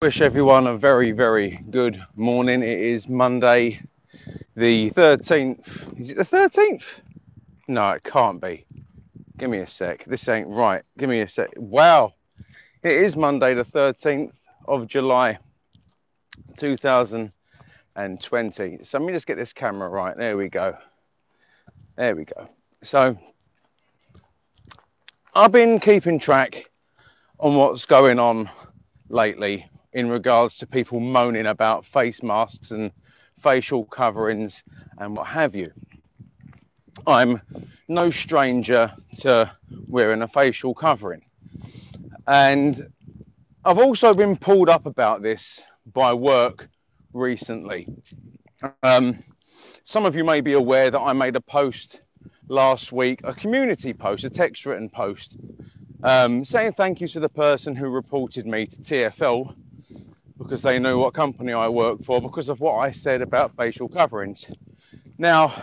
Wish everyone a very, very good morning. It is Monday, the 13th. Is it the 13th? No, it can't be. Give me a sec. This ain't right. Give me a sec. Wow. It is Monday, the 13th of July, 2020. So let me just get this camera right. There we go. There we go. So I've been keeping track on what's going on lately in regards to people moaning about face masks and facial coverings and what have you. I'm no stranger to wearing a facial covering, and I've also been pulled up about this by work recently. Some of you may be aware that I made a post last week, a community post, a text written post, saying thank you to the person who reported me to TfL because they knew what company I work for because of what I said about facial coverings. Now,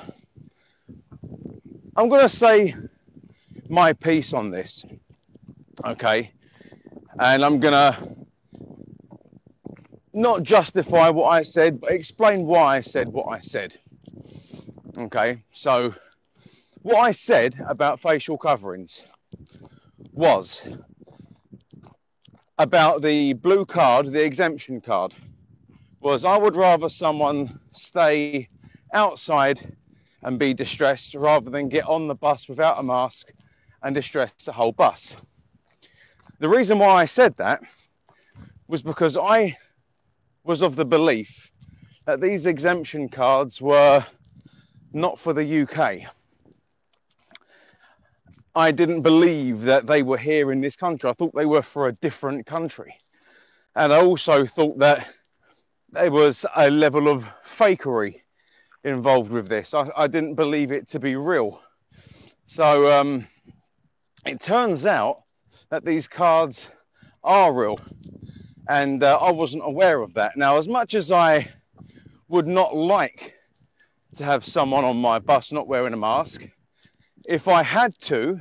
I'm going to say my piece on this, okay? And I'm going to not justify what I said, but explain why I said what I said, okay? So, what I said about facial coverings was about the blue card, the exemption card, was I would rather someone stay outside and be distressed rather than get on the bus without a mask and distress the whole bus. The reason why I said that was because I was of the belief that these exemption cards were not for the UK. I didn't believe that they were here in this country. I thought they were for a different country. And I also thought that there was a level of fakery involved with this. I didn't believe it to be real. So it turns out that these cards are real. And I wasn't aware of that. Now, as much as I would not like to have someone on my bus not wearing a mask, if I had to,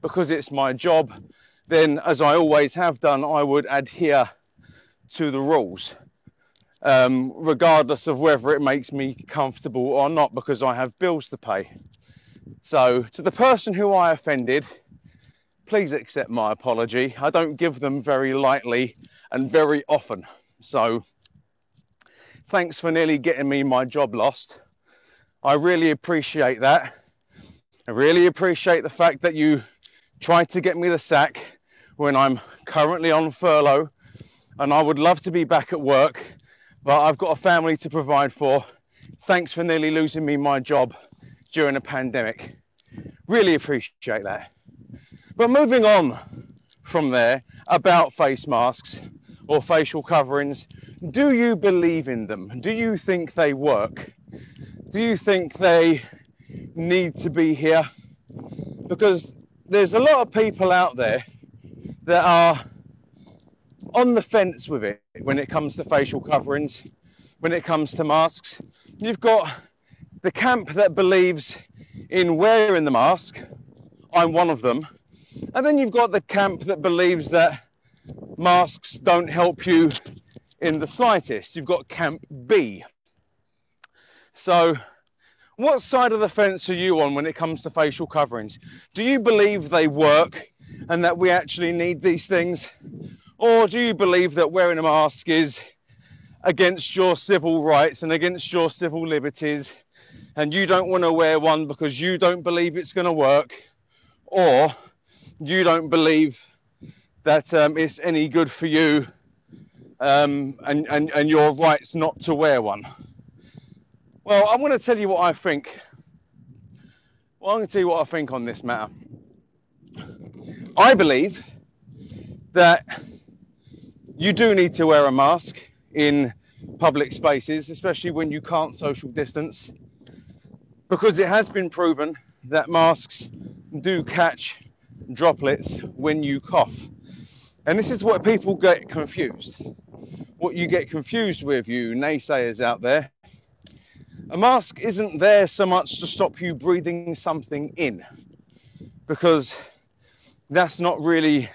because it's my job, then as I always have done, I would adhere to the rules, regardless of whether it makes me comfortable or not, because I have bills to pay. So to the person who I offended, please accept my apology. I don't give them very lightly and very often. So thanks for nearly getting me my job lost. I really appreciate that. I really appreciate the fact that you tried to get me the sack when I'm currently on furlough and I would love to be back at work, but I've got a family to provide for. Thanks for nearly losing me my job during a pandemic. Really appreciate that. But moving on from there, about face masks or facial coverings, do you believe in them? Do you think they work? Do you think they need to be here? Because there's a lot of people out there that are on the fence with it when it comes to facial coverings, when it comes to masks. You've got the camp that believes in wearing the mask. I'm one of them. And then you've got the camp that believes that masks don't help you in the slightest. You've got camp B. So what side of the fence are you on when it comes to facial coverings? Do you believe they work and that we actually need these things? Or do you believe that wearing a mask is against your civil rights and against your civil liberties, and you don't want to wear one because you don't believe it's going to work, or you don't believe that it's any good for you and your rights not to wear one? Well, I'm going to tell you what I think. Well, I'm going to tell you what I think on this matter. I believe that you do need to wear a mask in public spaces, especially when you can't social distance, because it has been proven that masks do catch droplets when you cough. And this is what people get confused. What you get confused with, you naysayers out there, a mask isn't there so much to stop you breathing something in, because that's not really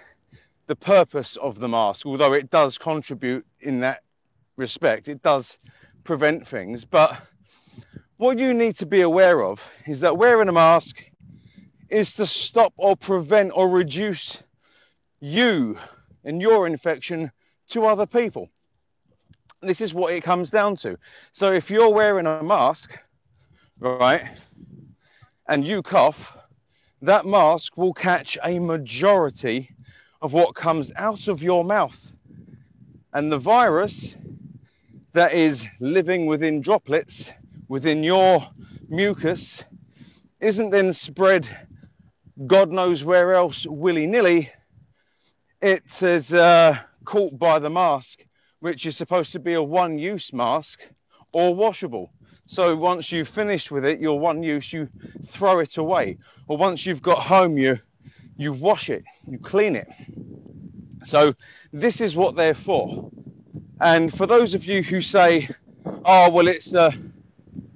the purpose of the mask, although it does contribute in that respect. It does prevent things. But what you need to be aware of is that wearing a mask is to stop or prevent or reduce you and your infection to other people. This is what it comes down to. So if you're wearing a mask, right, and you cough, that mask will catch a majority of what comes out of your mouth. And the virus that is living within droplets, within your mucus, isn't then spread God knows where else willy-nilly. It is caught by the mask, which is supposed to be a one-use mask or washable. So once you've finished with it, your one use, you throw it away. Or once you've got home, you wash it, you clean it. So this is what they're for. And for those of you who say, oh, well, it's, hang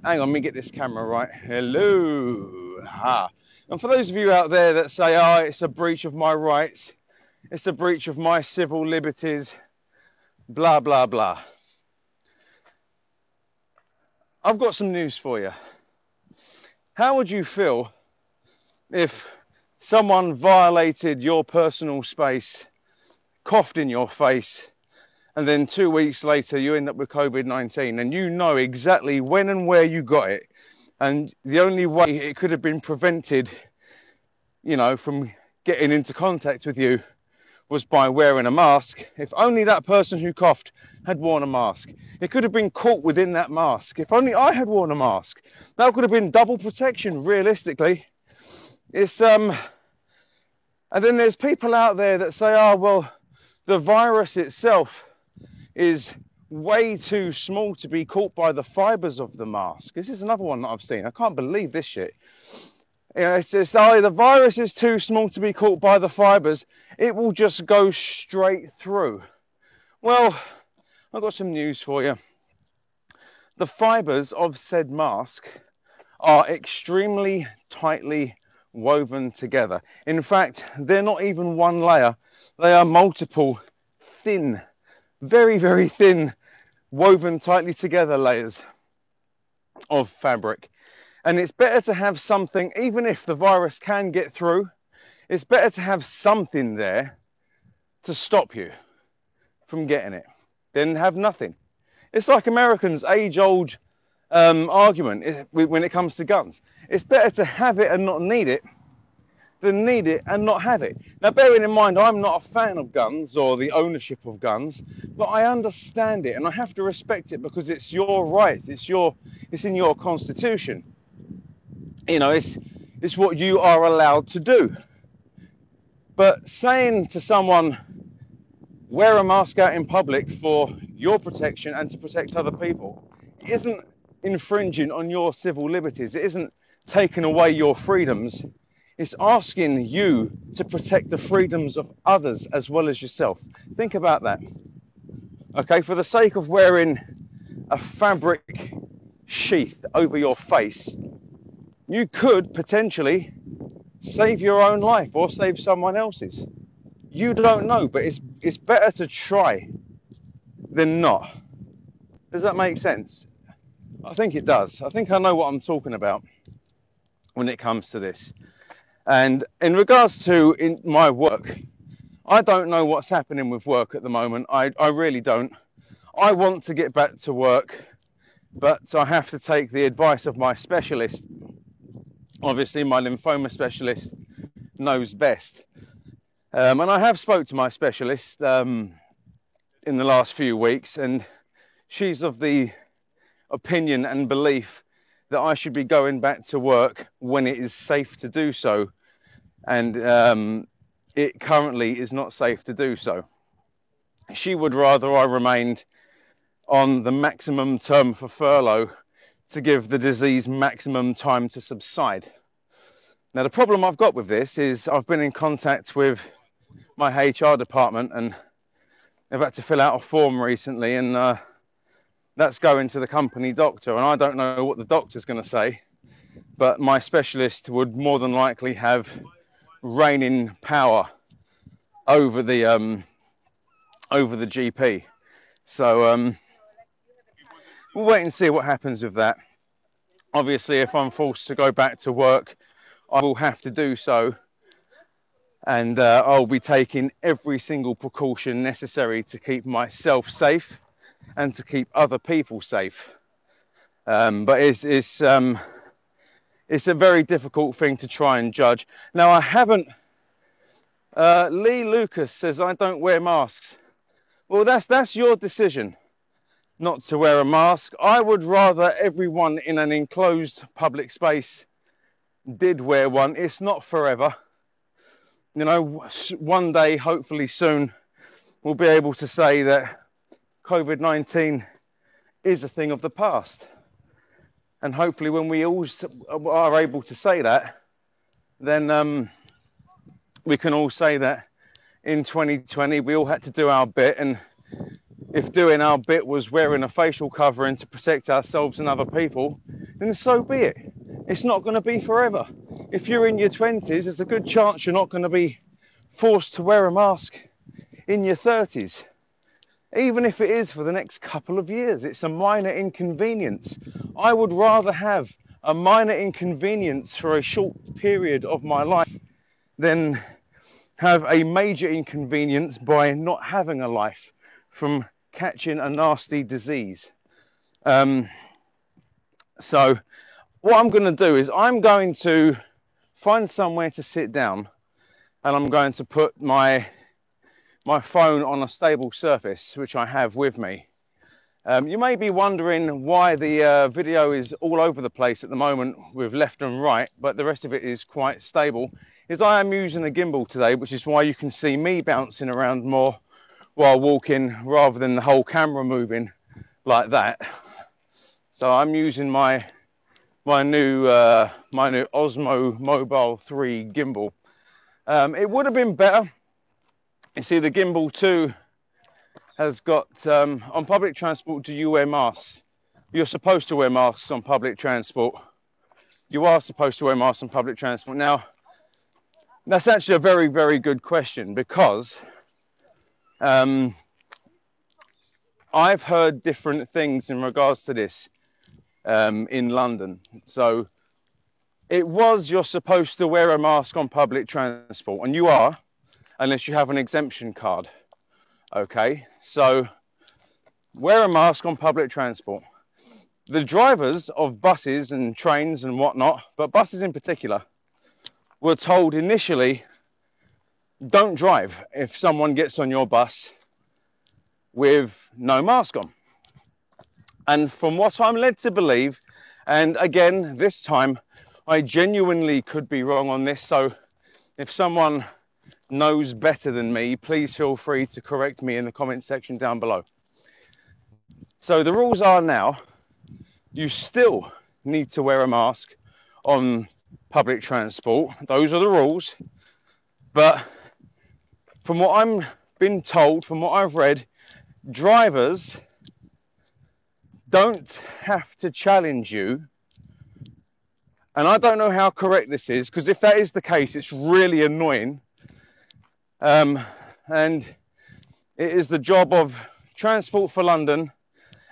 on, let me get this camera right. Hello. Ah. And for those of you out there that say, oh, it's a breach of my rights, it's a breach of my civil liberties, blah, blah, blah. I've got some news for you. How would you feel if someone violated your personal space, coughed in your face, and then 2 weeks later you end up with COVID-19 and you know exactly when and where you got it, and the only way it could have been prevented, you know, from getting into contact with you was by wearing a mask? If only that person who coughed had worn a mask. It could have been caught within that mask. If only I had worn a mask. That could have been double protection, realistically. It's and then there's people out there that say, oh, well, the virus itself is way too small to be caught by the fibers of the mask. This is another one that I've seen. I can't believe this shit. You know, it's just, oh, the virus is too small to be caught by the fibers. It will just go straight through. Well, I've got some news for you. The fibers of said mask are extremely tightly woven together. In fact, they're not even one layer. They are multiple thin, very, very thin, woven tightly together layers of fabric. And it's better to have something, even if the virus can get through, it's better to have something there to stop you from getting it than have nothing. It's like Americans' age-old argument when it comes to guns. It's better to have it and not need it than need it and not have it. Now, bearing in mind, I'm not a fan of guns or the ownership of guns, but I understand it and I have to respect it because it's your right. It's in your constitution. You know, it's what you are allowed to do. But saying to someone, wear a mask out in public for your protection and to protect other people, isn't infringing on your civil liberties. It isn't taking away your freedoms. It's asking you to protect the freedoms of others as well as yourself. Think about that. Okay, for the sake of wearing a fabric sheath over your face, you could potentially save your own life or save someone else's. You don't know, but it's better to try than not. Does that make sense? I think it does. I think I know what I'm talking about when it comes to this. And in regards to in my work, I don't know what's happening with work at the moment. I really don't. I want to get back to work, but I have to take the advice of my specialist. Obviously, my lymphoma specialist knows best. And I have spoke to my specialist in the last few weeks, and she's of the opinion and belief that I should be going back to work when it is safe to do so. And it currently is not safe to do so. She would rather I remained on the maximum term for furlough to give the disease maximum time to subside. Now, the problem I've got with this is I've been in contact with my HR department and I've had to fill out a form recently, and that's going to the company doctor, and I don't know what the doctor's going to say, but my specialist would more than likely have reigning power over the GP. So we'll wait and see what happens with that. Obviously, if I'm forced to go back to work, I will have to do so. And I'll be taking every single precaution necessary to keep myself safe and to keep other people safe. But it's a very difficult thing to try and judge. Now, I haven't... Lee Lucas says, I don't wear masks. Well, that's your decision not to wear a mask. I would rather everyone in an enclosed public space did wear one. It's not forever. You know, one day, hopefully soon, we'll be able to say that COVID-19 is a thing of the past. And hopefully when we all are able to say that, then we can all say that in 2020 we all had to do our bit, and if doing our bit was wearing a facial covering to protect ourselves and other people, then so be it. It's not going to be forever. If you're in your 20s, there's a good chance you're not going to be forced to wear a mask in your 30s. Even if it is for the next couple of years, it's a minor inconvenience. I would rather have a minor inconvenience for a short period of my life than have a major inconvenience by not having a life from catching a nasty disease. So what I'm going to do is I'm going to find somewhere to sit down, and I'm going to put my phone on a stable surface, which I have with me. You may be wondering why the video is all over the place at the moment with left and right, but the rest of it is quite stable. Is I am using a gimbal today, which is why you can see me bouncing around more while walking rather than the whole camera moving like that. So I'm using my new Osmo Mobile 3 gimbal. It would have been better. You see, the gimbal 2 has got, on public transport, do you wear masks? You're supposed to wear masks on public transport. You are supposed to wear masks on public transport. Now, that's actually a very, very good question, because I've heard different things in regards to this in London. So you're supposed to wear a mask on public transport, and you are, unless you have an exemption card. Okay, so wear a mask on public transport. The drivers of buses and trains and whatnot, but buses in particular, were told initially, don't drive if someone gets on your bus with no mask on. And from what I'm led to believe, and again, this time, I genuinely could be wrong on this, so if someone knows better than me, please feel free to correct me in the comment section down below. So the rules are now, you still need to wear a mask on public transport. Those are the rules. But from what I'm been told, from what I've read, drivers don't have to challenge you. And I don't know how correct this is, because if that is the case, it's really annoying. And it is the job of Transport for London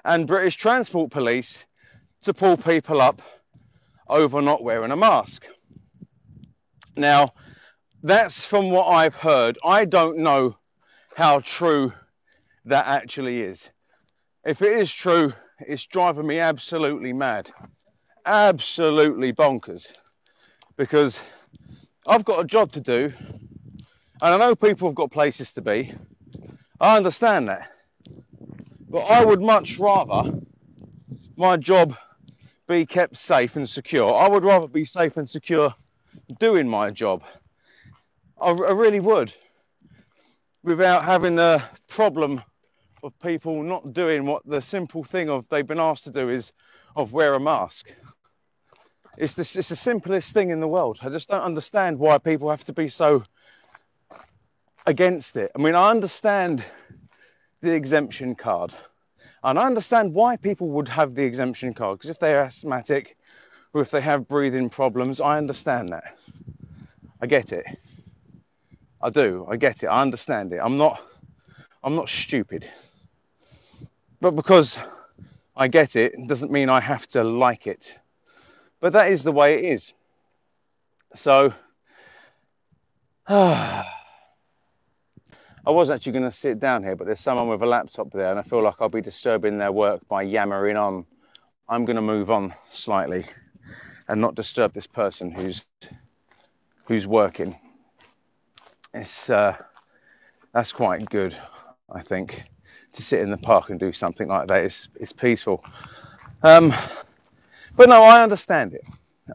and British Transport Police to pull people up over not wearing a mask. Now, that's from what I've heard. I don't know how true that actually is. If it is true, it's driving me absolutely mad. Absolutely bonkers. Because I've got a job to do, and I know people have got places to be. I understand that. But I would much rather my job be kept safe and secure. I would rather be safe and secure doing my job. I really would. Without having the problem of people not doing what the simple thing of they've been asked to do is of wear a mask. It's the simplest thing in the world. I just don't understand why people have to be so against it. I mean, I understand the exemption card. And I understand why people would have the exemption card, because if they're asthmatic or if they have breathing problems, I understand that. I get it. I do. I get it. I understand it. I'm not stupid. But because I get it, doesn't mean I have to like it. But that is the way it is. So, I was actually going to sit down here, but there's someone with a laptop there, and I feel like I'll be disturbing their work by yammering on. I'm going to move on slightly and not disturb this person who's working. It's that's quite good, I think, to sit in the park and do something like that. It's peaceful. But no, I understand it.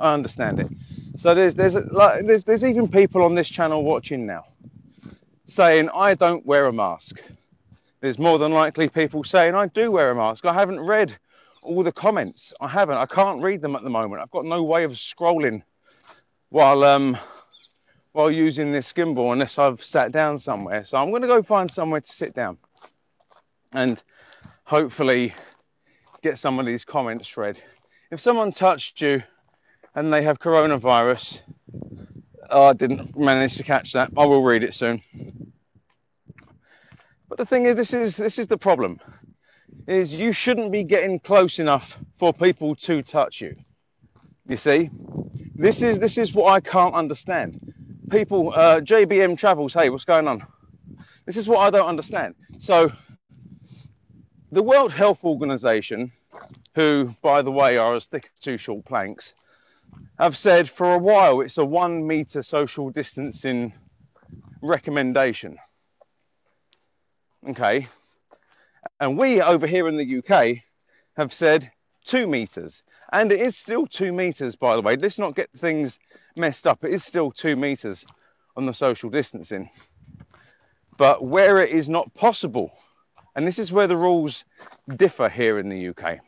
I understand it. So there's even people on this channel watching now saying I don't wear a mask. There's more than likely people saying I do wear a mask. I haven't read all the comments. I haven't. I can't read them at the moment. I've got no way of scrolling while using this gimbal unless I've sat down somewhere. So I'm going to go find somewhere to sit down and hopefully get some of these comments read. If someone touched you and they have coronavirus, oh, I didn't manage to catch that. I will read it soon. But the thing is, this is the problem, is you shouldn't be getting close enough for people to touch you. You see, this is what I can't understand. People, JBM Travels, hey, what's going on? This is what I don't understand. So, the World Health Organization, who, by the way, are as thick as two short planks, have said for a while it's a 1 meter social distancing recommendation. Okay. And we over here in the UK have said 2 meters. And it is still 2 meters, by the way. Let's not get things messed up. It is still 2 meters on the social distancing. But where it is not possible, and this is where the rules differ here in the UK,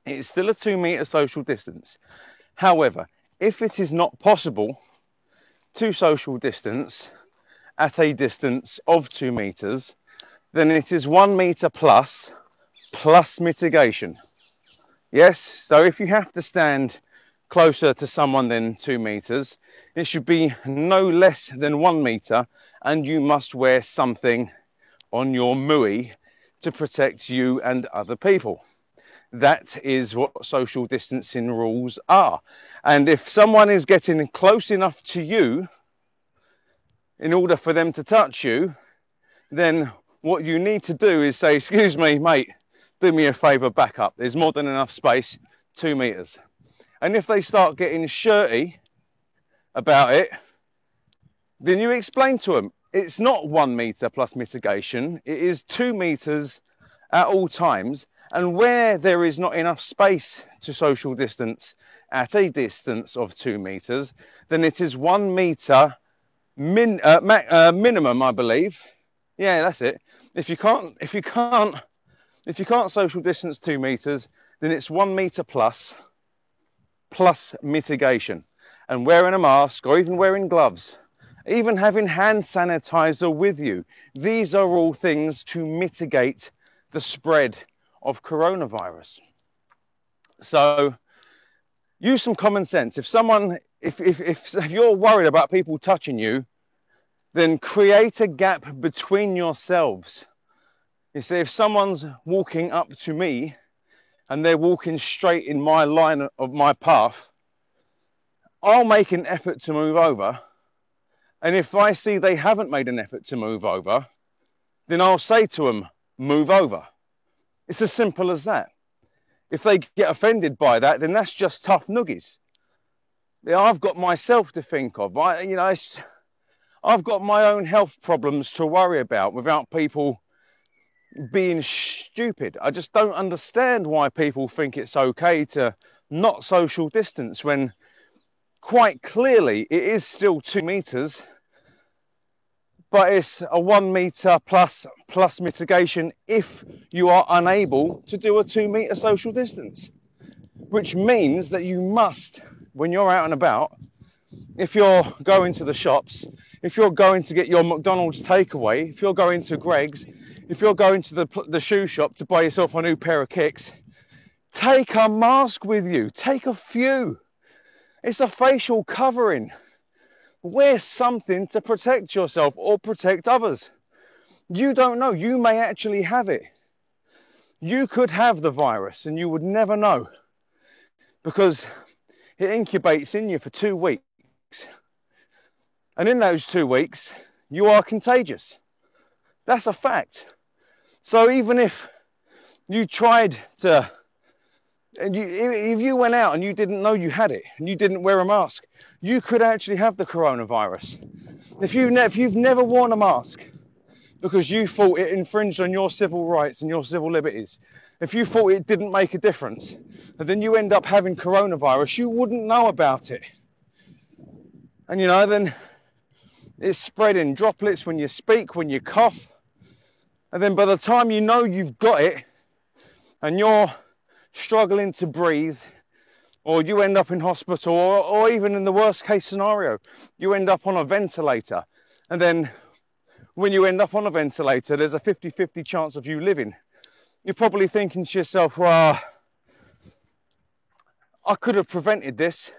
it is still a 2 meter social distance. However, if it is not possible to social distance at a distance of 2 meters, then it is 1 meter plus mitigation. Yes, so if you have to stand closer to someone than 2 meters, it should be no less than 1 meter, and you must wear something on your MUI to protect you and other people. That is what social distancing rules are. And if someone is getting close enough to you in order for them to touch you, then what you need to do is say, excuse me, mate, do me a favour, back up. There's more than enough space, 2 meters. And if they start getting shirty about it, then you explain to them, it's not 1 meter plus mitigation. It is 2 meters at all times. And where there is not enough space to social distance at a distance of 2 meters, then it is 1 meter minimum, I believe. Yeah, that's it. If you can't social distance 2 meters, then it's 1 meter plus mitigation. And wearing a mask or even wearing gloves, even having hand sanitizer with you, these are all things to mitigate the spread of coronavirus. So use some common sense. If you're worried about people touching you, then create a gap between yourselves. You see, if someone's walking up to me and they're walking straight in my line of my path, I'll make an effort to move over. And if I see they haven't made an effort to move over, then I'll say to them, move over. It's as simple as that. If they get offended by that, then that's just tough noogies. Yeah, I've got myself to think of. I've got my own health problems to worry about without people being stupid. I just don't understand why people think it's okay to not social distance when quite clearly it is still 2 meters, but it's a 1 meter plus mitigation if you are unable to do a 2 meter social distance, which means that you must, when you're out and about, if you're going to the shops, if you're going to get your McDonald's takeaway, if you're going to Greggs, if you're going to the shoe shop to buy yourself a new pair of kicks, take a mask with you. Take a few. It's a facial covering. Wear something to protect yourself or protect others. You don't know. You may actually have it. You could have the virus and you would never know, because it incubates in you for 2 weeks. And in those 2 weeks, you are contagious. That's a fact. So even if you tried to, if you went out and you didn't know you had it and you didn't wear a mask, you could actually have the coronavirus. If you've never worn a mask because you thought it infringed on your civil rights and your civil liberties, if you thought it didn't make a difference, and then you end up having coronavirus, you wouldn't know about it. And then it's spreading droplets when you speak, when you cough. And then by the time you know you've got it and you're struggling to breathe, or you end up in hospital, or even in the worst case scenario, you end up on a ventilator. And then when you end up on a ventilator, there's a 50-50 chance of you living. You're probably thinking to yourself, well, I could have prevented this.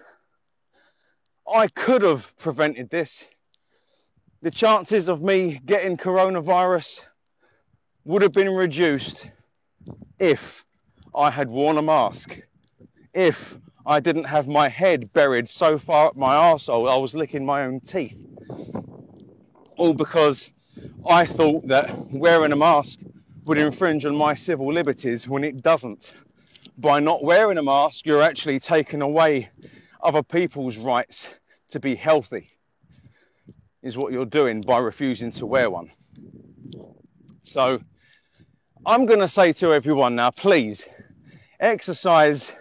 I could have prevented this. The chances of me getting coronavirus would have been reduced if I had worn a mask, if I didn't have my head buried so far up my arsehole I was licking my own teeth. All because I thought that wearing a mask would infringe on my civil liberties, when it doesn't. By not wearing a mask, you're actually taking away other people's rights to be healthy, is what you're doing by refusing to wear one. So I'm going to say to everyone now, please exercise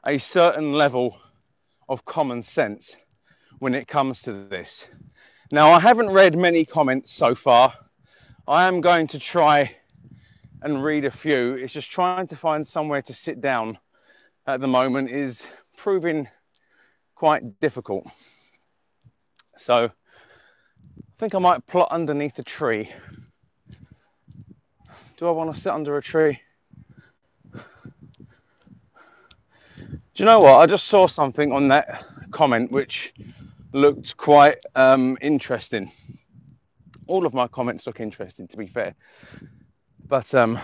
a certain level of common sense when it comes to this. Now, I haven't read many comments so far. I am going to try and read a few. It's just trying to find somewhere to sit down at the moment is proving quite difficult. So I think I might plot underneath a tree. Do I want to sit under a tree? Do you know what? I just saw something on that comment which looked quite interesting. All of my comments look interesting, to be fair. But I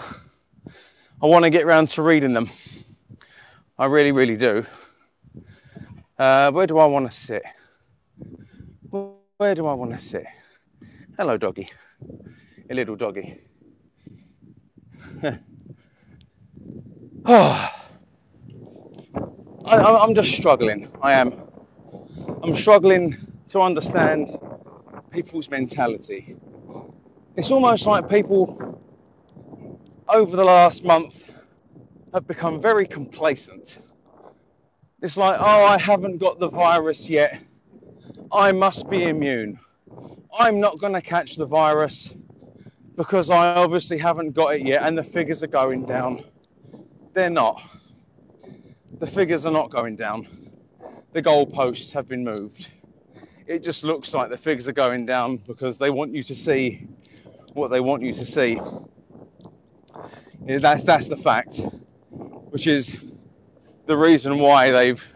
want to get round to reading them. I really, really do. Where do I want to sit? Where do I want to sit? Hello, doggy. A little doggy. I'm just struggling. I am. I'm struggling to understand people's mentality. It's almost like people over the last month have become very complacent. It's like, oh, I haven't got the virus yet. I must be immune. I'm not going to catch the virus because I obviously haven't got it yet, and the figures are going down. They're not. The figures are not going down. The goalposts have been moved. It just looks like the figures are going down because they want you to see what they want you to see. That's the fact, which is the reason why they've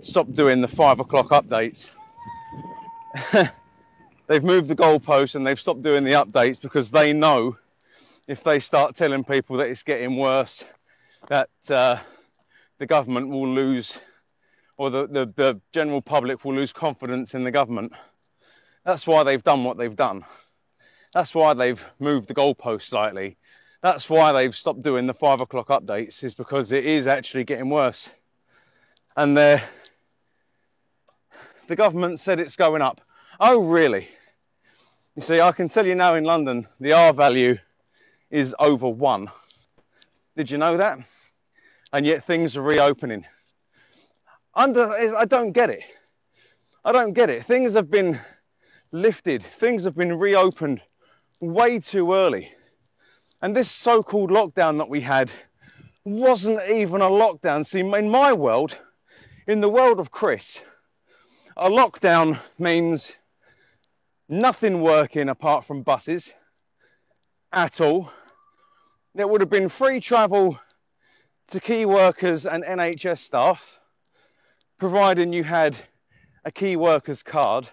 stopped doing the 5 o'clock updates. They've moved the goalposts and they've stopped doing the updates because they know if they start telling people that it's getting worse, that the government will lose, or the general public will lose confidence in the government. That's why they've done what they've done. That's why they've moved the goalposts slightly. That's why they've stopped doing the 5 o'clock updates, is because it is actually getting worse. And the government said it's going up. Oh, really? You see, I can tell you now in London, the R value is over 1. Did you know that? And yet things are reopening. I don't get it. I don't get it. Things have been lifted. Things have been reopened way too early. And this so-called lockdown that we had wasn't even a lockdown. See, in my world, in the world of Chris, a lockdown means nothing working apart from buses at all. There would have been free travel to key workers and NHS staff, providing you had a key worker's card.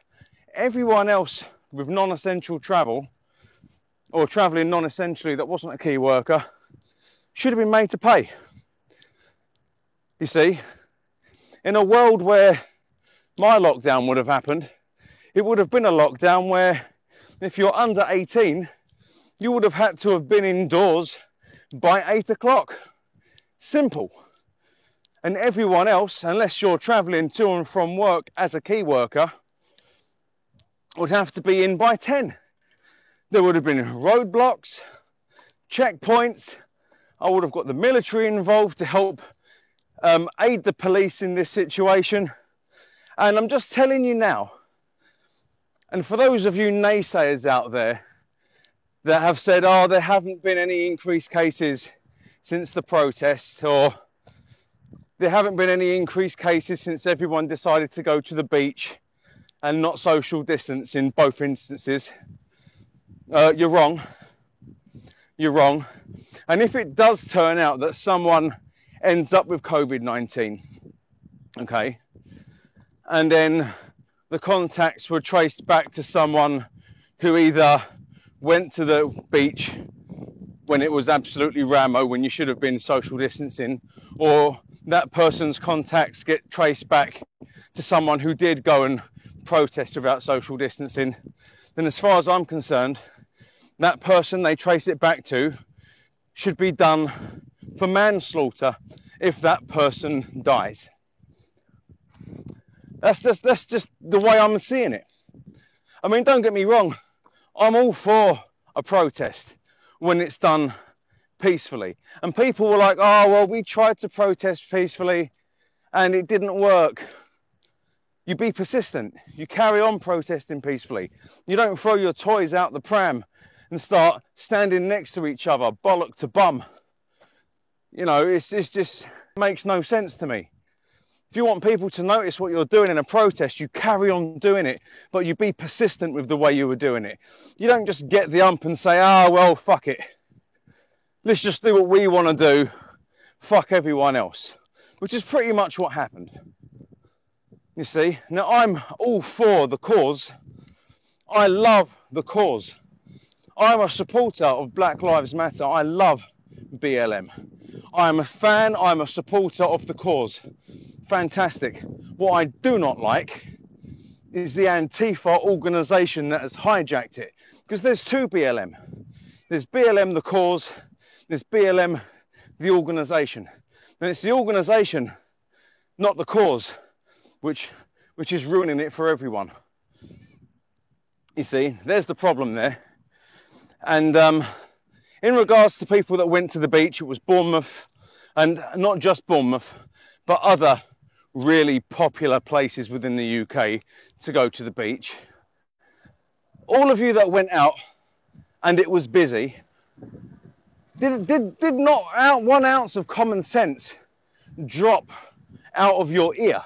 Everyone else with non-essential travel, or travelling non-essentially that wasn't a key worker, should have been made to pay. You see, in a world where my lockdown would have happened, it would have been a lockdown where if you're under 18, you would have had to have been indoors by 8 o'clock. Simple. And everyone else, unless you're travelling to and from work as a key worker, would have to be in by 10. There would have been roadblocks, checkpoints. I would have got the military involved to help aid the police in this situation. And I'm just telling you now, and for those of you naysayers out there that have said, oh, there haven't been any increased cases since the protests, or there haven't been any increased cases since everyone decided to go to the beach and not social distance in both instances, you're wrong. You're wrong. And if it does turn out that someone ends up with COVID-19, okay, and then the contacts were traced back to someone who either went to the beach when it was absolutely rammo, when you should have been social distancing, or that person's contacts get traced back to someone who did go and protest without social distancing, then as far as I'm concerned, that person they trace it back to should be done for manslaughter if that person dies. That's just the way I'm seeing it. I mean, don't get me wrong, I'm all for a protest when it's done peacefully. And people were like, oh, well, we tried to protest peacefully and it didn't work. You be persistent. You carry on protesting peacefully. You don't throw your toys out the pram and start standing next to each other, bollock to bum. You know, it's just makes no sense to me. If you want people to notice what you're doing in a protest, you carry on doing it, but you be persistent with the way you were doing it. You don't just get the ump and say, oh, well, fuck it. Let's just do what we want to do. Fuck everyone else. Which is pretty much what happened. You see? Now, I'm all for the cause. I love the cause. I'm a supporter of Black Lives Matter. I love BLM. I'm a fan. I'm a supporter of the cause. Fantastic. What I do not like is the Antifa organisation that has hijacked it. Because there's two BLM. There's BLM the cause, there's BLM the organisation. And it's the organisation, not the cause, which is ruining it for everyone. You see, there's the problem there. And in regards to people that went to the beach, it was Bournemouth, and not just Bournemouth, but other really popular places within the UK to go to the beach. All of you that went out and it was busy, did not 1 ounce of common sense drop out of your ear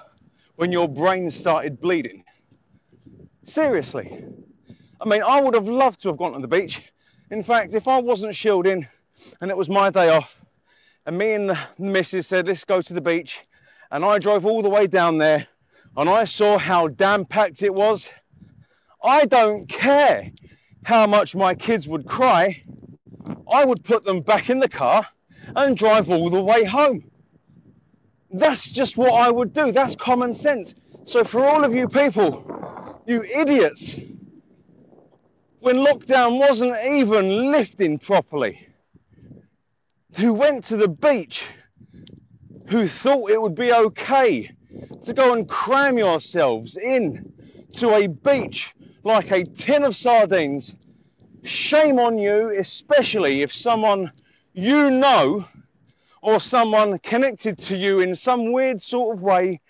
when your brain started bleeding? Seriously. I mean, I would have loved to have gone to the beach. In fact, if I wasn't shielding and it was my day off and me and the missus said, let's go to the beach, and I drove all the way down there and I saw how damn packed it was, I don't care how much my kids would cry, I would put them back in the car and drive all the way home. That's just what I would do. That's common sense. So for all of you people, you idiots, when lockdown wasn't even lifting properly, who went to the beach, who thought it would be okay to go and cram yourselves in to a beach like a tin of sardines, shame on you, especially if someone you know or someone connected to you in some weird sort of way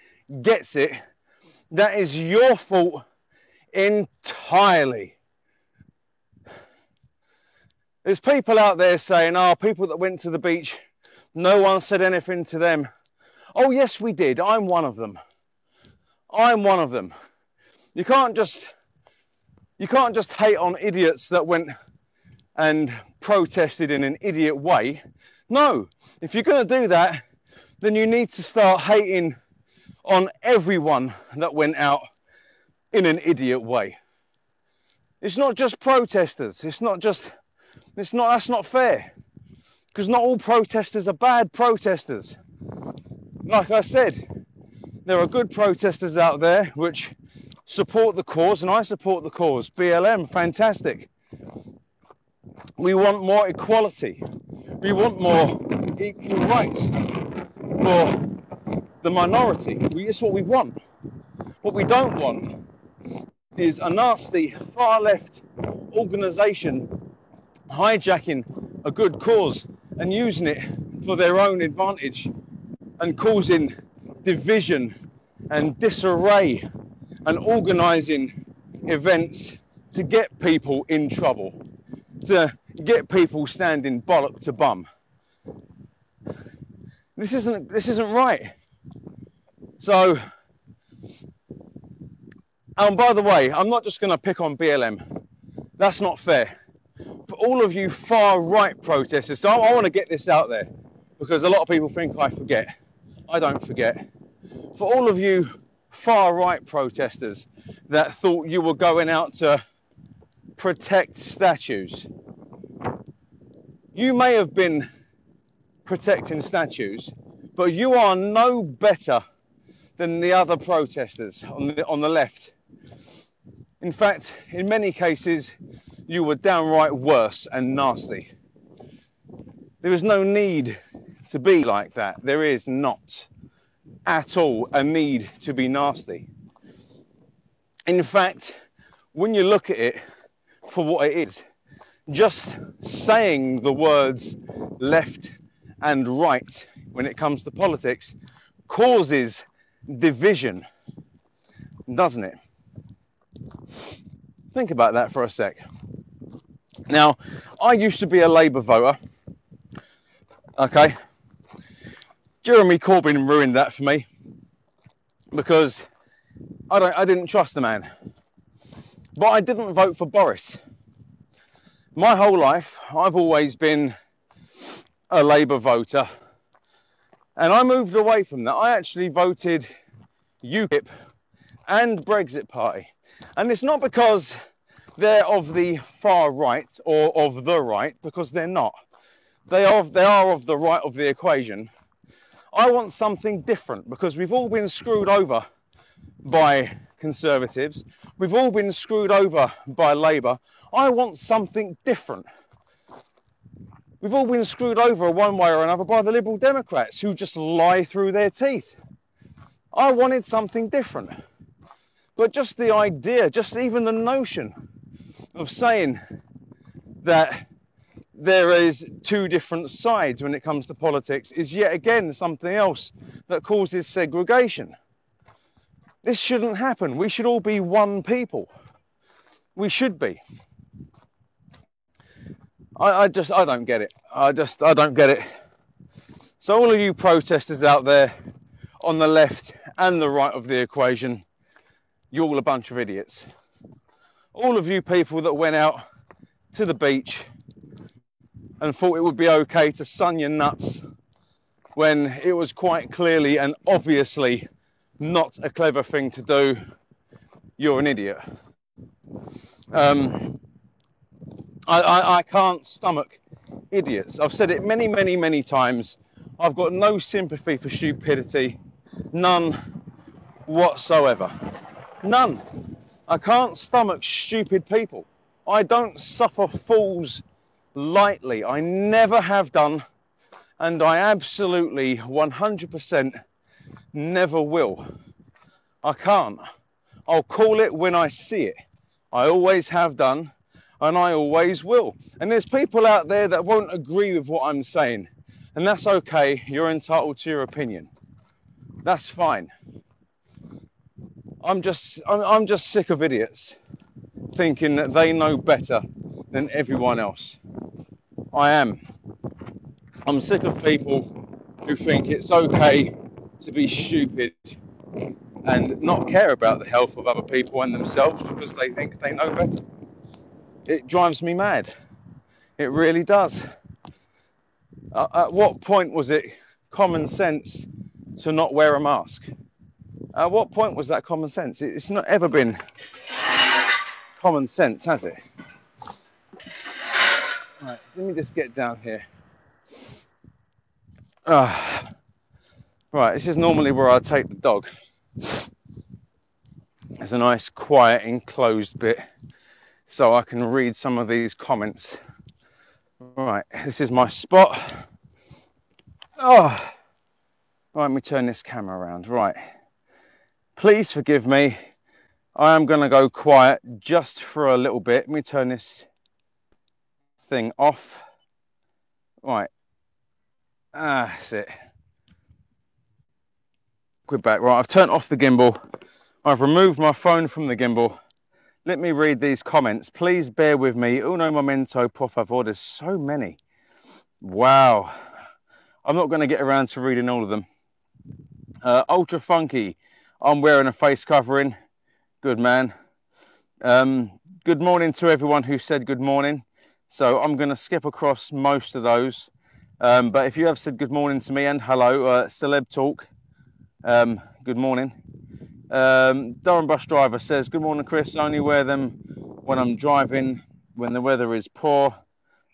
gets it. That is your fault entirely. There's people out there saying, oh, people that went to the beach, no one said anything to them. Oh, yes, we did. I'm one of them. I'm one of them. You can't just hate on idiots that went and protested in an idiot way. No, if you're going to do that, then you need to start hating on everyone that went out in an idiot way. It's not just protesters. That's not fair. Because not all protesters are bad protesters. Like I said, there are good protesters out there which support the cause, and I support the cause. BLM, fantastic. We want more equality. We want more equal rights for the minority. It's what we want. What we don't want is a nasty far left organisation hijacking a good cause and using it for their own advantage and causing division and disarray and organising events to get people in trouble, to get people standing bollock to bum. This isn't right. So, and by the way, I'm not just going to pick on BLM. That's not fair. For all of you far right protesters, so I want to get this out there because a lot of people think I forget. I don't forget. For all of you far right protesters that thought you were going out to protect statues, you may have been protecting statues, but you are no better than the other protesters on the left. In fact, in many cases, you were downright worse and nasty. There is no need to be like that. There is not at all a need to be nasty. In fact, when you look at it for what it is, just saying the words left and right when it comes to politics causes division, doesn't it? Think about that for a sec. Now, I used to be a Labour voter, okay? Jeremy Corbyn ruined that for me because I didn't trust the man. But I didn't vote for Boris. My whole life, I've always been a Labour voter, and I moved away from that. I actually voted UKIP and Brexit Party. And it's not because they're of the far right or of the right, because they're not. They are of the right of the equation. I want something different because we've all been screwed over by Conservatives. We've all been screwed over by Labour. I want something different. We've all been screwed over one way or another by the Liberal Democrats who just lie through their teeth. I wanted something different. But just the idea, just even the notion of saying that there is two different sides when it comes to politics is yet again something else that causes segregation. This shouldn't happen. We should all be one people. We should be. I don't get it. I don't get it. So all of you protesters out there on the left and the right of the equation, you're all a bunch of idiots. All of you people that went out to the beach and thought it would be okay to sun your nuts when it was quite clearly and obviously not a clever thing to do, you're an idiot. I can't stomach idiots. I've said it many, many, many times. I've got no sympathy for stupidity. None whatsoever. None. I can't stomach stupid people. I don't suffer fools lightly. I never have done, and I absolutely 100% never will. I can't. I'll call it when I see it. I always have done, and I always will. And there's people out there that won't agree with what I'm saying, and that's okay. You're entitled to your opinion. That's fine. I'm just sick of idiots thinking that they know better than everyone else. I am. I'm sick of people who think it's okay to be stupid and not care about the health of other people and themselves because they think they know better. It drives me mad. It really does. At what point was it common sense to not wear a mask? At what point was that common sense? It's not ever been common sense, has it? Right, let me just get down here. Right, this is normally where I take the dog. There's a nice quiet enclosed bit so I can read some of these comments. Right, this is my spot. Oh, right, let me turn this camera around. Right, please forgive me. I am going to go quiet just for a little bit. Let me turn this thing off. Right, that's it. We're back. Right, I've turned off the gimbal. I've removed my phone from the gimbal. Let me read these comments. Please bear with me. Uno momento, por favor. There's so many. Wow. I'm not going to get around to reading all of them. Ultra Funky. I'm wearing a face covering. Good man. Good morning to everyone who said good morning. So I'm going to skip across most of those. But if you have said good morning to me and hello, Celeb Talk. Good morning. Durham Bus Driver says, good morning, Chris. I only wear them when I'm driving, when the weather is poor,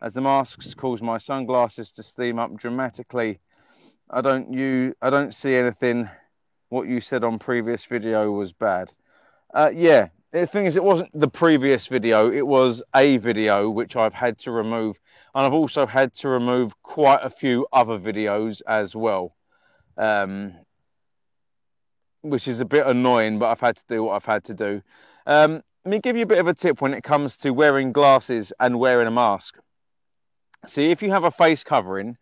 as the masks cause my sunglasses to steam up dramatically. I don't see anything. What you said on previous video was bad. Yeah, the thing is, it wasn't the previous video. It was a video which I've had to remove. And I've also had to remove quite a few other videos as well. Which is a bit annoying, but I've had to do what I've had to do. Let me give you a bit of a tip when it comes to wearing glasses and wearing a mask. See, if you have a face covering,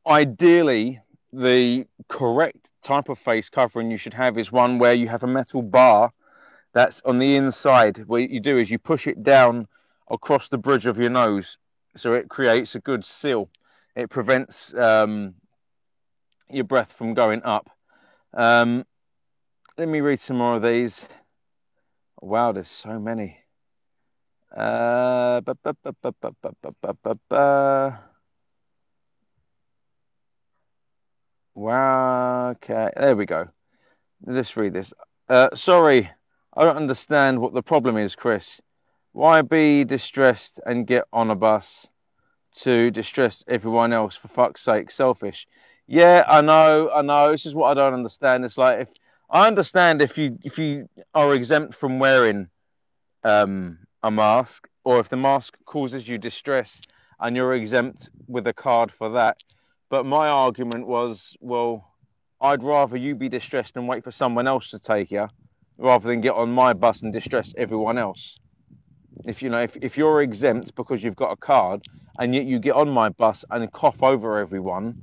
ideally, the correct type of face covering you should have is one where you have a metal bar that's on the inside. What you do is you push it down across the bridge of your nose, so it creates a good seal. It prevents your breath from going up. Let me read some more of these. Wow, there's so many. Wow, okay, there we go. Let's read this. Sorry, I don't understand what the problem is, Chris. Why be distressed and get on a bus to distress everyone else? For fuck's sake, selfish. Yeah, I know. This is what I don't understand. It's like, if I understand if you are exempt from wearing a mask, or if the mask causes you distress and you're exempt with a card for that. But my argument was, well, I'd rather you be distressed and wait for someone else to take you, rather than get on my bus and distress everyone else. If you're exempt because you've got a card, and yet you get on my bus and cough over everyone,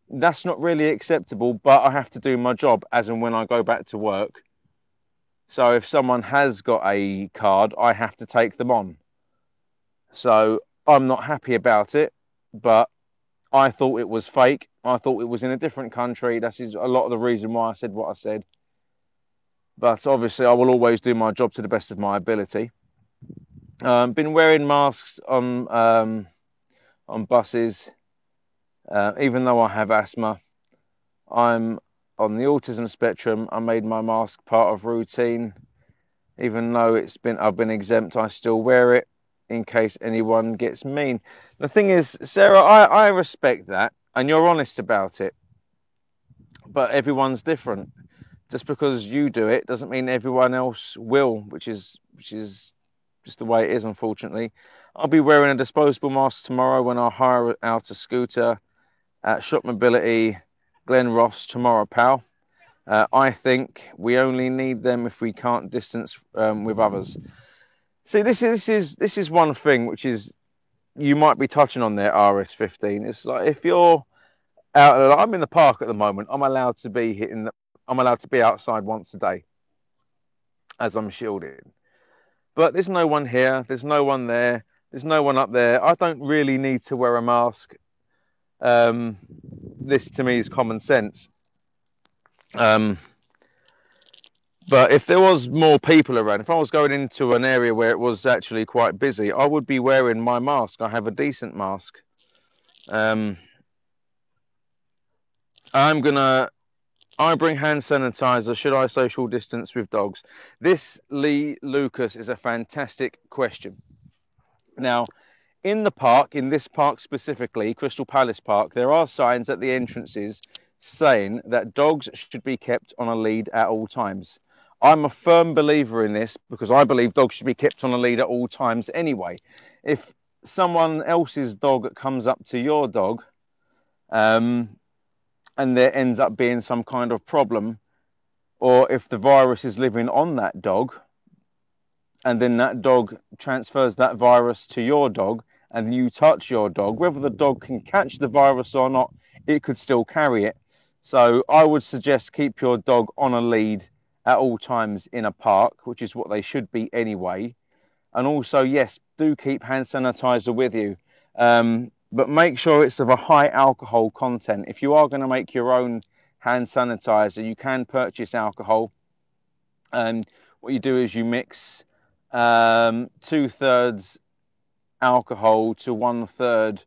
that's not really acceptable. But I have to do my job as and when I go back to work. So if someone has got a card, I have to take them on. So I'm not happy about it, but I thought it was fake. I thought it was in a different country. That is a lot of the reason why I said what I said. But obviously I will always do my job to the best of my ability. Been wearing masks on buses, even though I have asthma. I'm on the autism spectrum. I made my mask part of routine. Even though I've been exempt, I still wear it in case anyone gets mean. The thing is, Sarah, I respect that, and you're honest about it. But everyone's different. Just because you do it doesn't mean everyone else will, which is just the way it is, unfortunately. I'll be wearing a disposable mask tomorrow when I hire out a scooter at Shop Mobility Glen Ross tomorrow, pal. I think we only need them if we can't distance with others. See, this is one thing which is, you might be touching on there, RS15. It's like, if you're out, I'm in the park at the moment. I'm allowed to be outside once a day, as I'm shielded. But there's no one here. There's no one there. There's no one up there. I don't really need to wear a mask. This to me is common sense. But if there was more people around, if I was going into an area where it was actually quite busy, I would be wearing my mask. I have a decent mask. I bring hand sanitizer. Should I social distance with dogs? This, Lee Lucas, is a fantastic question. Now, In the park, in this park specifically, Crystal Palace Park, there are signs at the entrances saying that dogs should be kept on a lead at all times. I'm a firm believer in this because I believe dogs should be kept on a lead at all times anyway. If someone else's dog comes up to your dog, and there ends up being some kind of problem, or if the virus is living on that dog, and then that dog transfers that virus to your dog, and you touch your dog, whether the dog can catch the virus or not, it could still carry it. So I would suggest keep your dog on a lead at all times in a park, which is what they should be anyway. And also, yes, do keep hand sanitizer with you, but make sure it's of a high alcohol content. If you are going to make your own hand sanitizer, you can purchase alcohol, and what you do is you mix 2/3 alcohol to 1/3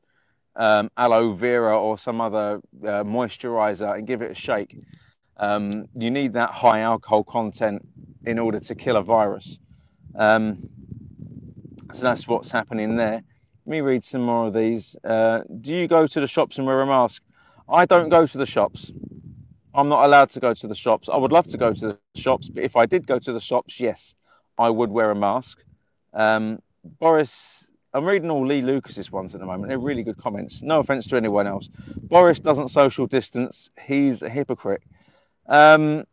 aloe vera or some other moisturizer, and give it a shake. You need that high alcohol content in order to kill a virus. So that's what's happening there. Let me read some more of these. Do you go to the shops and wear a mask? I don't go to the shops. I'm not allowed to go to the shops. I would love to go to the shops, but if I did go to the shops, yes, I would wear a mask. Boris, I'm reading all Lee Lucas's ones at the moment. They're really good comments. No offense to anyone else. Boris doesn't social distance. He's a hypocrite. There's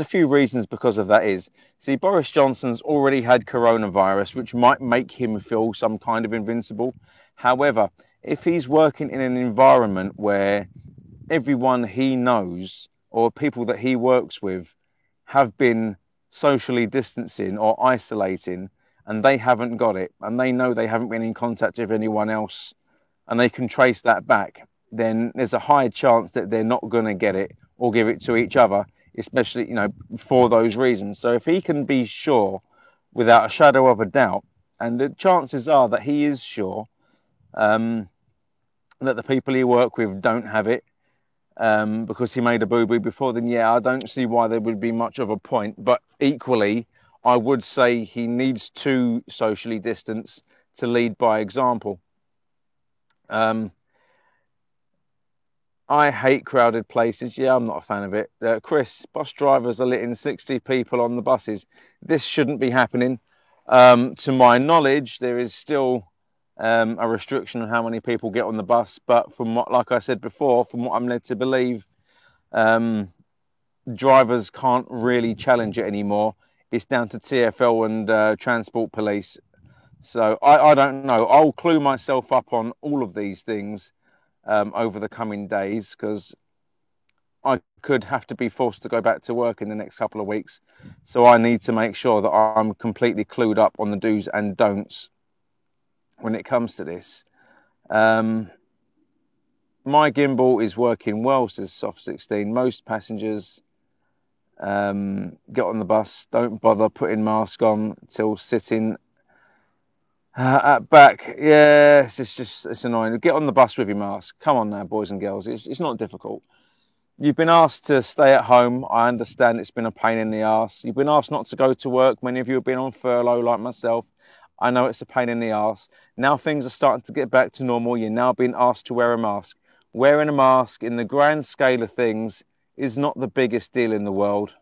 a few reasons because of that. See, Boris Johnson's already had coronavirus, which might make him feel some kind of invincible. However, if he's working in an environment where everyone he knows or people that he works with have been socially distancing or isolating, and they haven't got it, and they know they haven't been in contact with anyone else, and they can trace that back, then there's a high chance that they're not going to get it or give it to each other, especially, for those reasons. So if he can be sure without a shadow of a doubt, and the chances are that he is sure that the people he work with don't have it, because he made a boo-boo before, then yeah, I don't see why there would be much of a point. But equally, I would say he needs to socially distance to lead by example. I hate crowded places. Yeah, I'm not a fan of it. Chris, bus drivers are letting 60 people on the buses. This shouldn't be happening. To my knowledge, there is still a restriction on how many people get on the bus. But from what, like I said before, from what I'm led to believe, drivers can't really challenge it anymore. It's down to TfL and Transport Police. So I don't know. I'll clue myself up on all of these things over the coming days, because I could have to be forced to go back to work in the next couple of weeks. So I need to make sure that I'm completely clued up on the do's and don'ts when it comes to this. My gimbal is working well, says Soft16. Most passengers get on the bus, don't bother putting mask on till sitting at back. Yeah, it's annoying. Get on the bus with your mask. Come on now, boys and girls. It's not difficult. You've been asked to stay at home. I understand it's been a pain in the arse. You've been asked not to go to work. Many of you have been on furlough like myself. I know it's a pain in the arse. Now things are starting to get back to normal. You're now being asked to wear a mask. Wearing a mask in the grand scale of things is not the biggest deal in the world.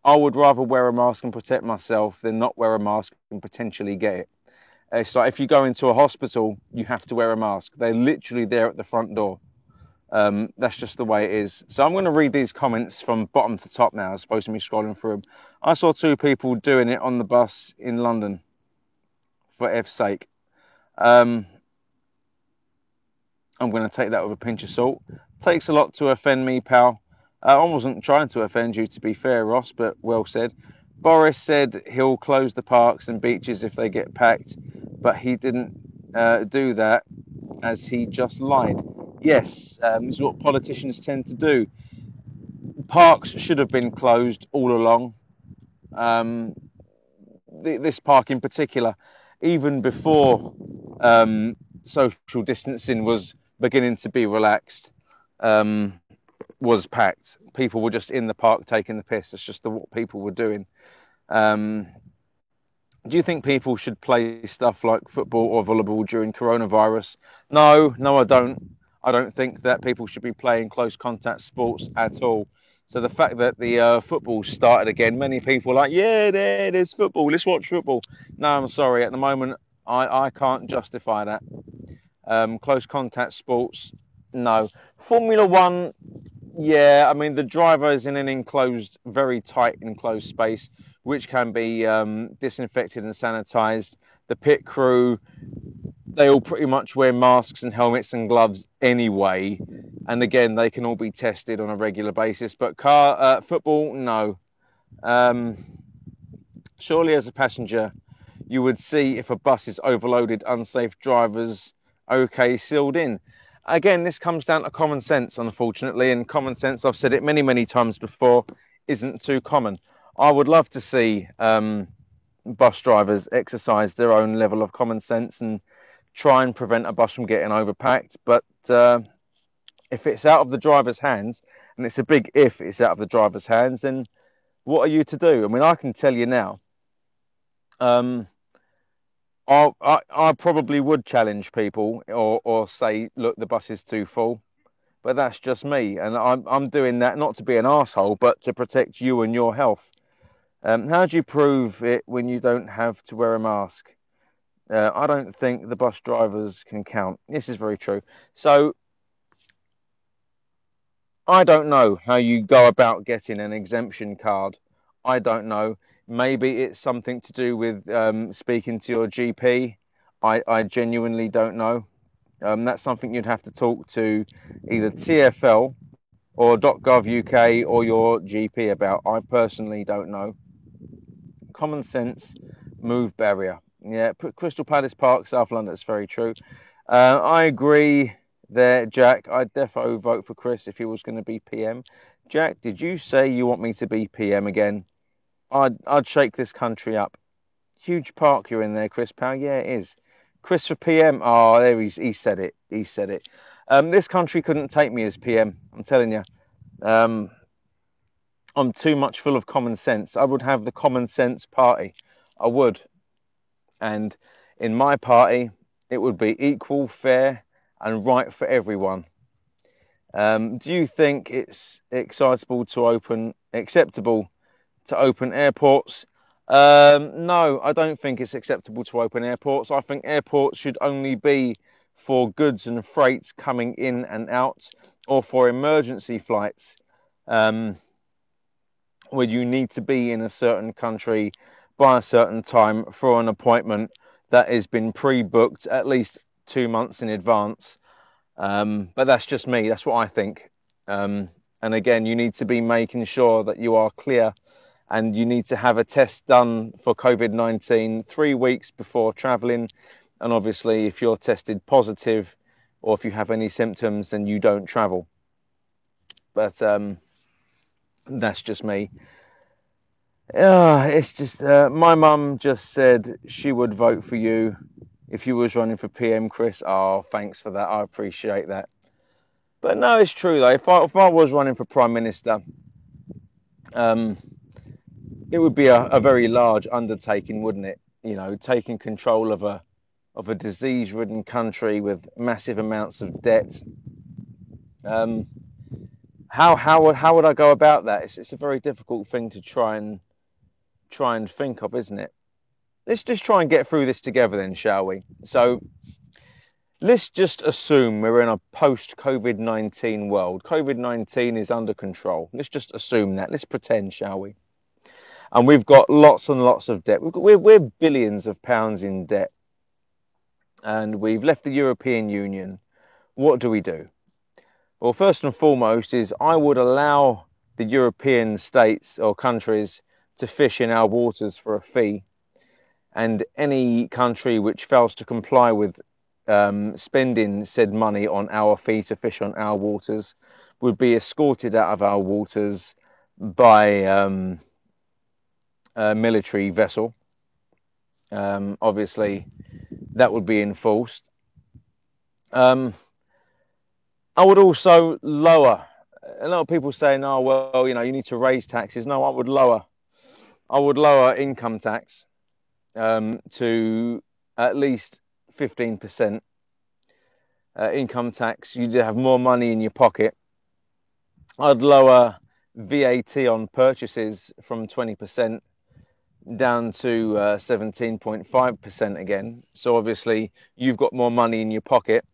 I would rather wear a mask and protect myself than not wear a mask and potentially get it. It's like if you go into a hospital, you have to wear a mask. They're literally there at the front door. That's just the way it is. So I'm going to read these comments from bottom to top now, as opposed to me scrolling through them. I saw 2 people doing it on the bus in London, for F's sake. I'm going to take that with a pinch of salt. Takes a lot to offend me, pal. I wasn't trying to offend you, to be fair, Ross, but well said. Boris said he'll close the parks and beaches if they get packed, but he didn't do that, as he just lied. Yes, is what politicians tend to do. Parks should have been closed all along. This park in particular, even before social distancing was beginning to be relaxed, was packed. People were just in the park taking the piss. That's just what people were doing. Do you think people should play stuff like football or volleyball during coronavirus? No, no, I don't. I don't think that people should be playing close contact sports at all. So the fact that the football started again, many people are like, yeah, there's football. Let's watch football. No, I'm sorry. At the moment, I can't justify that. Close contact sports, no. Formula One, yeah, I mean, the driver is in an enclosed, very tight enclosed space, which can be disinfected and sanitized. The pit crew, they all pretty much wear masks and helmets and gloves anyway. And again, they can all be tested on a regular basis. But football, no. Um, Surely, as a passenger, you would see if a bus is overloaded, unsafe drivers, okay, sealed in. Again, this comes down to common sense, unfortunately, and common sense, I've said it many, many times before, isn't too common. I would love to see bus drivers exercise their own level of common sense and try and prevent a bus from getting overpacked. But if it's out of the driver's hands, and it's a big if it's out of the driver's hands, then what are you to do? I mean, I can tell you now. Um, I probably would challenge people or say, look, the bus is too full, but that's just me, and I'm doing that not to be an asshole, but to protect you and your health. How do you prove it when you don't have to wear a mask? I don't think the bus drivers can count. This is very true. So I don't know how you go about getting an exemption card. I don't know. Maybe it's something to do with speaking to your GP. I genuinely don't know. That's something you'd have to talk to either TfL or .gov UK or your GP about. I personally don't know. Common sense, move barrier. Yeah, Crystal Palace Park, South London. It's very true. I agree there, Jack. I'd defo vote for Chris if he was going to be PM. Jack, did you say you want me to be PM again? I'd shake this country up. Huge park you're in there, Chris Powell. Yeah, it is. Chris for PM. Oh, there he said it. He said it. This country couldn't take me as PM. I'm telling you. Um, I'm too much full of common sense. I would have the common sense party. I would. And in my party, it would be equal, fair, and right for everyone. Do you think it's acceptable to open airports? No, I don't think it's acceptable to open airports. I think airports should only be for goods and freights coming in and out, or for emergency flights, where you need to be in a certain country by a certain time for an appointment that has been pre-booked at least 2 months in advance. But that's just me. That's what I think. And again, you need to be making sure that you are clear, and you need to have a test done for COVID-19 3 weeks before traveling. And obviously, if you're tested positive or if you have any symptoms, then you don't travel. But that's just me. It's just my mum just said she would vote for you if you was running for PM, Chris. Oh, thanks for that. I appreciate that. But no, it's true though. If I was running for Prime Minister, um, it would be a very large undertaking, wouldn't it? You know, taking control of a disease-ridden country with massive amounts of debt. Um, how would I go about that? It's a very difficult thing to try and think of, isn't it? Let's just try and get through this together then, shall we? So let's just assume we're in a post-COVID-19 world. COVID-19 is under control. Let's just assume that. Let's pretend, shall we? And we've got lots and lots of debt. We're billions of pounds in debt. And we've left the European Union. What do we do? Well, first and foremost is I would allow the European states or countries to fish in our waters for a fee. And any country which fails to comply with spending said money on our fee to fish on our waters would be escorted out of our waters by a military vessel. Obviously, that would be enforced. I would also lower. A lot of people saying, "Oh, well, you need to raise taxes." No, I would lower income tax. to at least 15% income tax. You'd have more money in your pocket. I'd lower VAT on purchases from 20% down to 17.5% again. So obviously you've got more money in your pocket.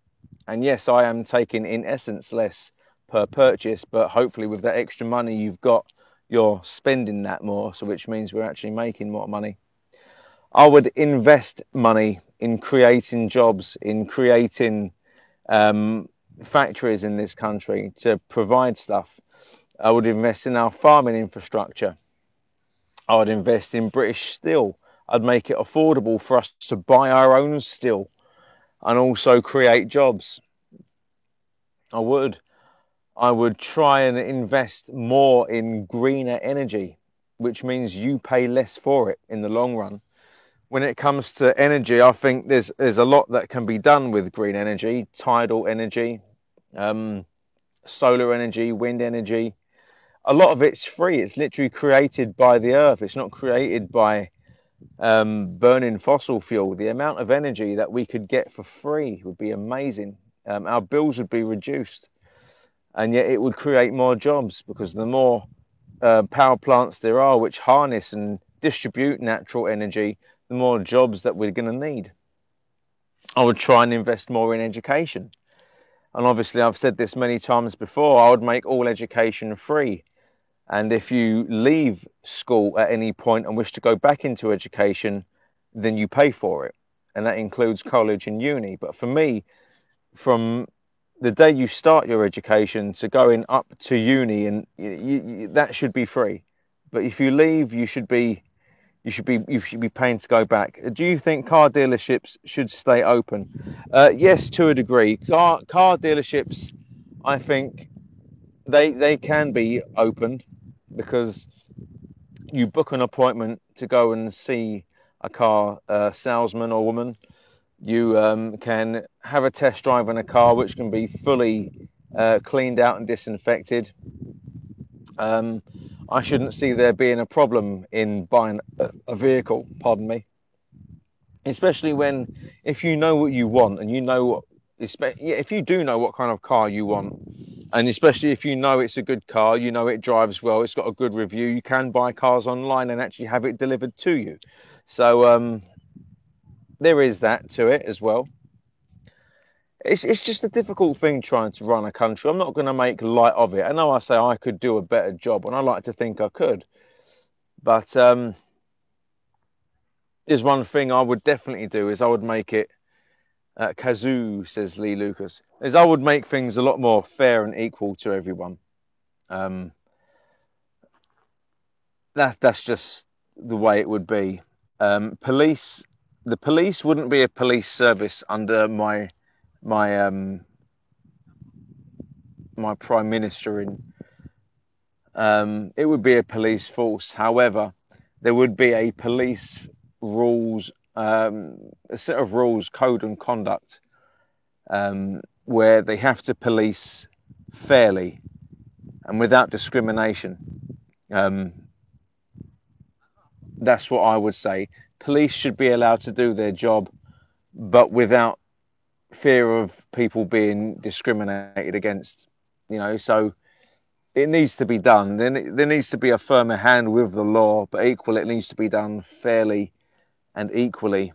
And yes, I am taking in essence less per purchase, but hopefully with that extra money you've got, you're spending that more. So which means we're actually making more money. I would invest money in creating jobs, in creating factories in this country to provide stuff. I would invest in our farming infrastructure. I would invest in British steel. I'd make it affordable for us to buy our own steel and also create jobs. I would. I would try and invest more in greener energy, which means you pay less for it in the long run. When it comes to energy, I think there's a lot that can be done with green energy, tidal energy, solar energy, wind energy. A lot of it's free. It's literally created by the earth. It's not created by burning fossil fuel. The amount of energy that we could get for free would be amazing. Our bills would be reduced, and yet it would create more jobs because the more power plants there are which harness and distribute natural energy, the more jobs that we're going to need. I would try and invest more in education. And obviously, I've said this many times before, I would make all education free. And if you leave school at any point and wish to go back into education, then you pay for it. And that includes college and uni. But for me, from the day you start your education to going up to uni, and that should be free. But if you leave, you should be paying to go back. Do you think car dealerships should stay open? Yes, to a degree. Car dealerships, I think they can be opened because you book an appointment to go and see a car salesman or woman. You can have a test drive in a car which can be fully cleaned out and disinfected. I shouldn't see there being a problem in buying a vehicle, pardon me, especially when if you know what you want and you know if you do know what kind of car you want, and especially if you know it's a good car, you know it drives well, it's got a good review, you can buy cars online and actually have it delivered to you. So there is that to it as well. It's just a difficult thing trying to run a country. I'm not going to make light of it. I know I say I could do a better job, and I like to think I could. But there's one thing I would definitely do is I would make it, kazoo, says Lee Lucas, is I would make things a lot more fair and equal to everyone. Um, that's just the way it would be. The police wouldn't be a police service under my my prime minister in. It would be a police force. However, there would be a police rules, a set of rules, code and conduct, where they have to police fairly and without discrimination. Um, that's what I would say. Police should be allowed to do their job, but without fear of people being discriminated against. So it needs to be done. Then there needs to be a firmer hand with the law, but equally it needs to be done fairly and equally,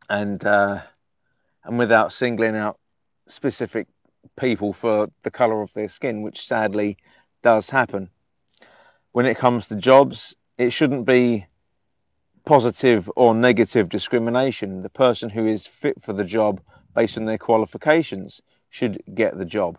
and without singling out specific people for the colour of their skin, which sadly does happen. When it comes to jobs, it shouldn't be positive or negative discrimination. The person who is fit for the job based on their qualifications should get the job,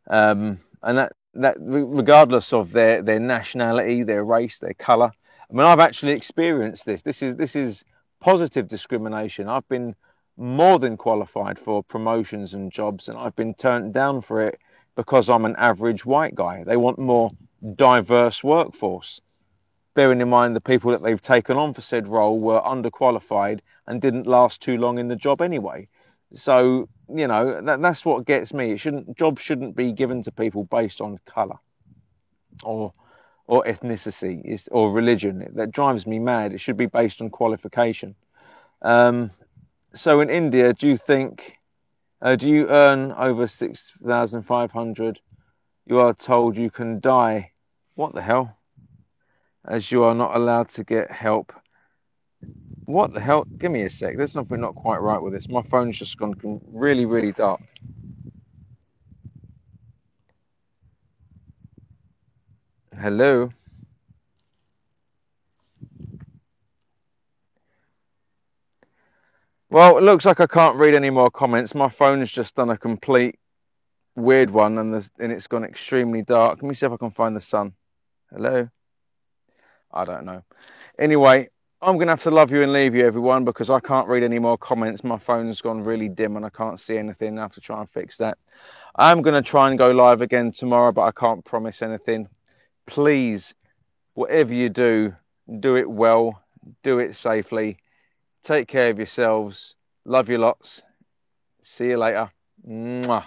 and that regardless of their nationality, their race, their colour. I mean, I've actually experienced this. This is positive discrimination. I've been more than qualified for promotions and jobs, and I've been turned down for it because I'm an average white guy. They want more diverse workforce, bearing in mind the people that they've taken on for said role were underqualified and didn't last too long in the job anyway. So, that's what gets me. Jobs shouldn't be given to people based on colour or or ethnicity or religion. That drives me mad. It should be based on qualification. So in India, do you earn over 6,500? You are told you can die. What the hell? As you are not allowed to get help. What the hell? Give me a sec. There's something not quite right with this. My phone's just gone really, really dark. Hello? Well, it looks like I can't read any more comments. My phone's just done a complete weird one and it's gone extremely dark. Let me see if I can find the sun. Hello? I don't know. Anyway, I'm going to have to love you and leave you, everyone, because I can't read any more comments. My phone's gone really dim and I can't see anything. I have to try and fix that. I'm going to try and go live again tomorrow, but I can't promise anything. Please, whatever you do it well, do it safely. Take care of yourselves. Love you lots. See you later. Mwah.